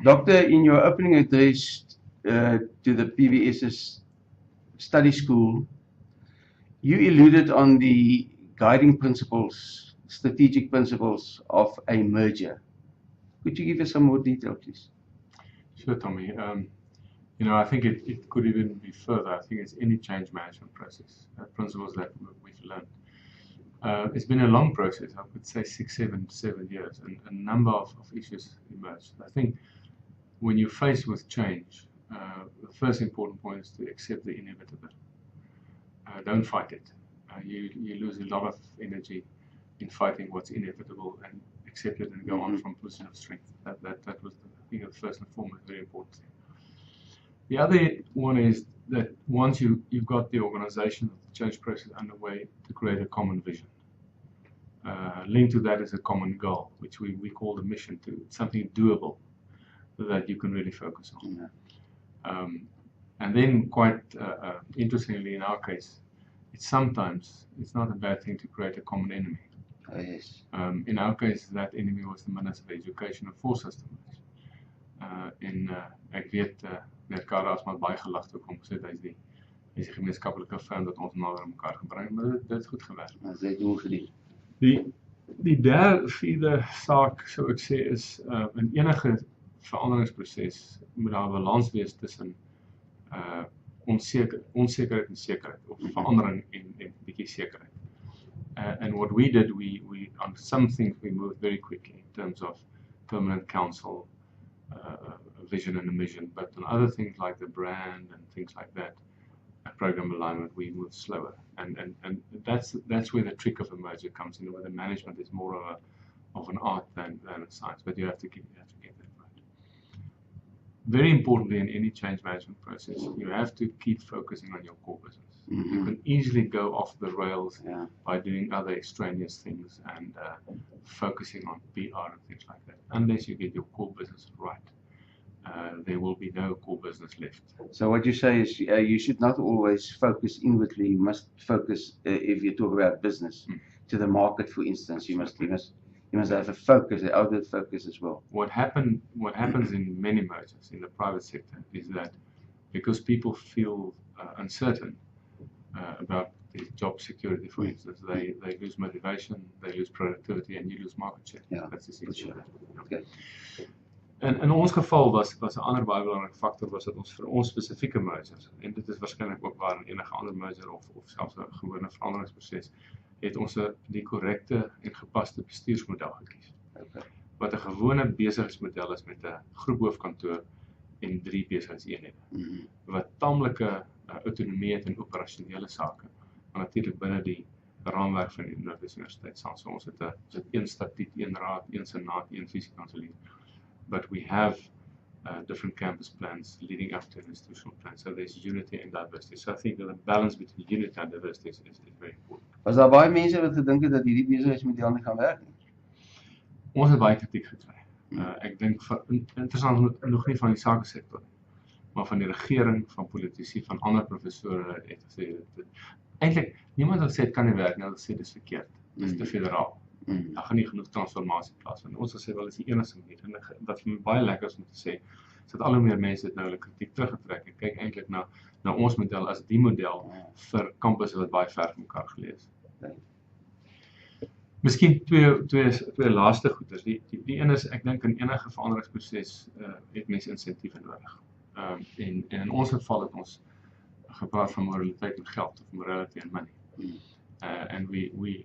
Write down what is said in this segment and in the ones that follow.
Doctor, in your opening address to the PBS's study school, you alluded on the guiding principles, strategic principles of a merger. Could you give us some more detail, please? Sure, Tommy. I think it could even be further. I think it's any change management process, principles that we've learned. It's been a long process, I would say 6, 7 years, and a number of issues emerged. I think when you're faced with change, the first important point is to accept the inevitable. Don't fight it. You lose a lot of energy in fighting what's inevitable, and accept it and go on from a position of strength. That was, I think, the first and foremost very important thing. The other one is that once you've got the organization of the change process underway, to create a common vision. Linked to that is a common goal, which we call the mission, to something doable that you can really focus on. Yeah. And then, quite interestingly, in our case, it's not a bad thing to create a common enemy. Oh, yes. In our case, that enemy was the Minister of Education en Voorsitter. Ek weet meneer Kara is maar baie gelag toe kom gesê hy is die gemeenskaplike firm dat ons nader mekaar gebring, maar dit het goed gewerk. Dit het goed gedien. Die vierde saak, sou ek sê, is in enige veranderingsproses moet daar 'n balans wees tussen onsekerheid en sekerheid, of verandering en 'n bietjie sekerheid. And what we did, we on some things we moved very quickly in terms of permanent council, a vision and a mission, but on other things like the brand and things like that, program alignment, we move slower, and that's where the trick of a merger comes in, where the management is more of an art than a science, but you have to get that right. Very importantly, in any change management process, you have to keep focusing on your core business. Mm-hmm. You can easily go off the rails by doing other extraneous things and focusing on PR and things like that. Unless you get your core business right, there will be no core business left. So what you say is you should not always focus inwardly. You must focus, if you talk about business, to the market, for instance. You must have a focus, an outward focus as well. What happens in many mergers in the private sector is that because people feel uncertain about the job security, for instance, they lose motivation, they lose productivity, and you lose market share. Yeah, that's essentially that. Okay. En in ons geval was 'n ander baie belangrike faktor was dat ons vir ons spesifieke mergers, en dit is waarskynlik ook waar in enige ander merger of selfs 'n gewone veranderingsproses, het ons die korrekte en gepaste bestuursmodel gekies. Okay. Wat 'n gewone besigheidsmodel is met 'n groep hoofkantoor en 3 besigheidseenhede. Wat taamlike autonomie het in operasionele sake, maar natuurlik binne die raamwerk van die Universiteit saam. So ons het 'n statuut, 1 raad, 1 senaat, 1 visiekanselier. But we have different campus plans leading up to an institutional plan. So there's unity and diversity. So I think that the balance between unity and diversity is very important. Was daar baie mense wat gedink het dat hierdie besigheidsmodel nie gaan werk nie? Ons het baie kritiek gekry. Ek dink interessant nog nie van die sakesektor nie, maar van die regering, van politici, van ander professore het gesê eintlik niemand het gesê dit kan nie werk nie, hulle sê dit is verkeerd. Dit is te federaal. Daar gaan nie genoeg transformasie plaasvind. Ons gesê wel is die enigste manier, en wat vir my baie lekker is om te sê, is dat al hoe meer mense het nou hulle kritiek teruggetrek en kyk eintlik na ons model as die model vir kampusse wat baie ver van mekaar geleë is. Miskien twee laaste goeders. Die een is, ek dink in enige veranderingsproses het mense insentiewe nodig. En in ons geval het ons gepraat van moraliteit en geld, of morality and money. And we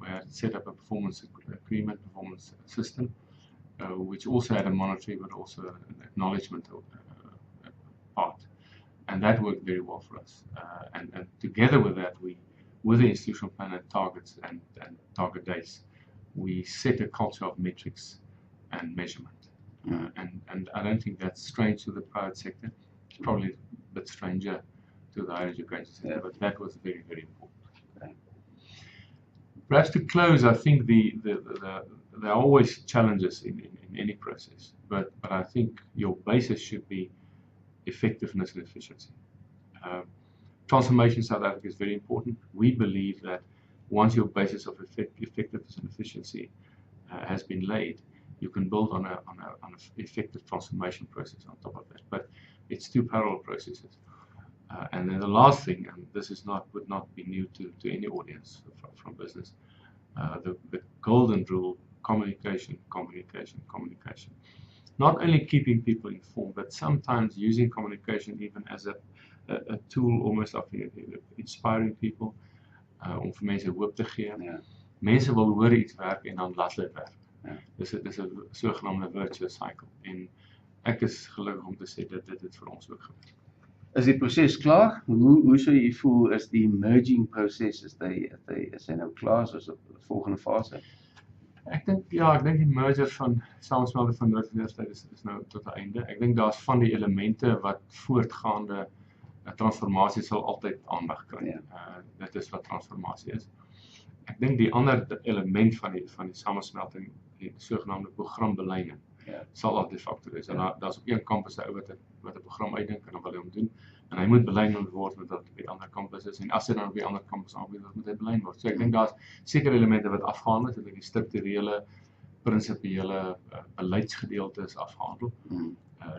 had set up a performance agreement, performance system, which also had a monetary but also an acknowledgement part. And that worked very well for us. And together with that, with the institutional plan and targets and target dates, we set a culture of metrics and measurement. And I don't think that's strange to the private sector. It's probably a bit stranger to the higher education sector, but that was very, very important. Perhaps to close, I think there are always challenges in any process, but I think your basis should be effectiveness and efficiency. Transformation in South Africa is very important. We believe that once your basis of effectiveness and efficiency has been laid, you can build on an effective transformation process on top of that. But it's two parallel processes. And then the last thing, and this is would not be new to any audience from business, the golden rule: communication, communication, communication. Not only keeping people informed, but sometimes using communication even as a tool almost of inspiring people, om vir mense hoop te gee. Ja. Mense wil hoor iets werk en dan laat dit werk. Ja. Dis 'n sogenaamde virtuous cycle. En ek is gelukkig om te sê dat dit vir ons ook gebeur. Is die proses klaar? Hoe sou jy voel is die merging proses, is hy nou klaar, soos op die volgende fase? Ek dink die merger van samensmelte van Noord Universiteit is nou tot 'n einde. Ek dink daar's van die elemente wat voortgaande transformasie sal altyd aandag kry. Ja. Dit is wat transformasie is. Ek dink die ander element van die samensmelting, die sogenaamde programbeleiding, sal altyd 'n faktor wees. En daar's op een kampus 'n ou wat 'n program uitdink en dan wil hy hom doen. En hy moet belyn word met wat op die ander kampus is. En as hy dan op die ander kampus aanbied, moet hy belyn word. So ek dink daar's sekere elemente wat afgehandel is, dat die strukturele, prinsipiële beleidsgedeelte is afgehandel.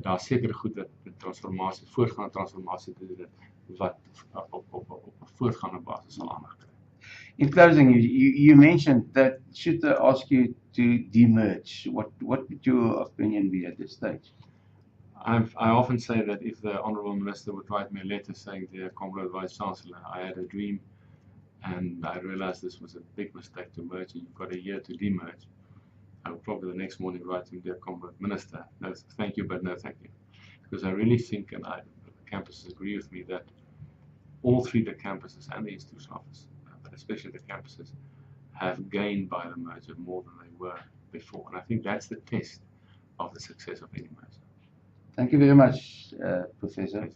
Daar's sekere goed dat die transformasie, voortgaande transformasie dit wat op 'n voortgaande basis sal aandag kry. In closing, you mentioned that should they ask you to demerge, what would your opinion be at this stage? I often say that if the Honourable Minister would write me a letter saying, "Dear Comrade Vice Chancellor, I had a dream and I realized this was a big mistake to merge and you've got a year to demerge," I would probably the next morning write him, "Dear Comrade Minister, no thank you, but no thank you." Because I really think, and the campuses agree with me, that all three of the campuses and the institution office, but especially the campuses, have gained by the merger more than they were before. And I think that's the test of the success of any merger. Thank you very much, Professor.